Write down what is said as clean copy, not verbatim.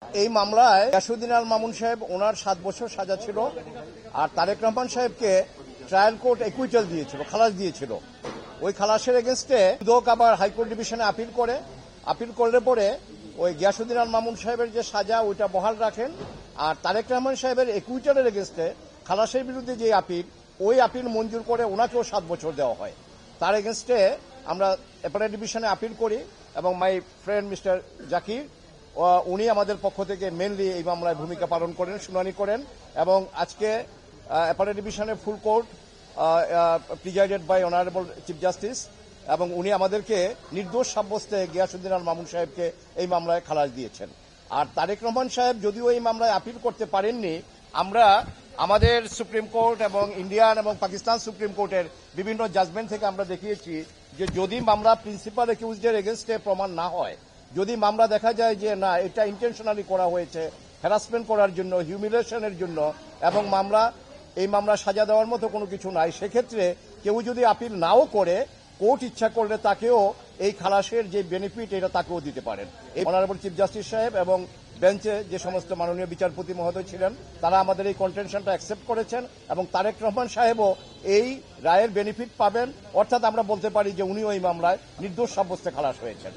এই মামলায় গিয়াসউদ্দিন আল মামুন সাহেব ওনার 7 বছর সাজা ছিল, আর তারেক রহমান সাহেবকে ট্রায়াল কোর্ট একুইটাল দিয়েছিল, খালাস দিয়েছিল। ওই খালাসের এগেনস্টে দুদক আবার হাইকোর্ট ডিভিশনে আপিল করলে পরে ওই গিয়াসউদ্দিন আল মামুন সাহেবের যে সাজা ওইটা বহাল রাখেন, আর তারেক রহমান সাহেবের একুইটালের এগেনস্টে খালাসের বিরুদ্ধে যে ওই আপিল মঞ্জুর করে ওনাকেও 7 বছর দেওয়া হয়। তার এগেনস্টে আমরা অ্যাপেলেট ডিভিশনে আপিল করি এবং মাই ফ্রেন্ড মিস্টার জাকির উনি আমাদের পক্ষ থেকে মেনলি এই মামলায় ভূমিকা পালন করেন, শুনানি করেন, এবং আজকে অ্যাপেলেট ডিভিশনের full court presided by honourable chief justice, এবং উনি আমাদেরকে নির্দোষ সাব্যস্তে গিয়াসউদ্দিন আল মামুন সাহেবকে এই মামলায় খালাস দিয়েছেন। আর তারেক রহমান সাহেব যদিও এই মামলায় আপিল করতে পারেননি, আমরা আমাদের সুপ্রিম কোর্ট এবং ইন্ডিয়ান এবং পাকিস্তান সুপ্রিম কোর্টের বিভিন্ন জাজমেন্ট থেকে আমরা দেখিয়েছি যে যদি মামলা প্রিন্সিপাল অ্যাকিউজডের এগেনস্টে প্রমাণ না হয়, যদি মামলা দেখা যায় যে না এটা ইন্টেনশনালি করা হয়েছে হ্যারাসমেন্ট করার জন্য, হিউমিলিয়েশনের জন্য, এবং এই মামলা সাজা দেওয়ার মতো কোনো কিছু নাই, সেক্ষেত্রে কেউ যদি আপিল নাও করে কোর্ট ইচ্ছা করলে তাকেও এই খালাসের যে বেনিফিট এটা তাকেও দিতে পারেন। এই অনারেবল চিফ জাস্টিস সাহেব এবং বেঞ্চে যে সমস্ত মাননীয় বিচারপতি মহোদয় ছিলেন তারা আমাদের এই কন্টেনশনটা অ্যাকসেপ্ট করেছেন, এবং তারেক রহমান সাহেবও এই রায়ের বেনিফিট পাবেন, অর্থাৎ আমরা বলতে পারি যে উনিও এই মামলায় নির্দোষ সাব্যস্তে খালাস হয়েছেন।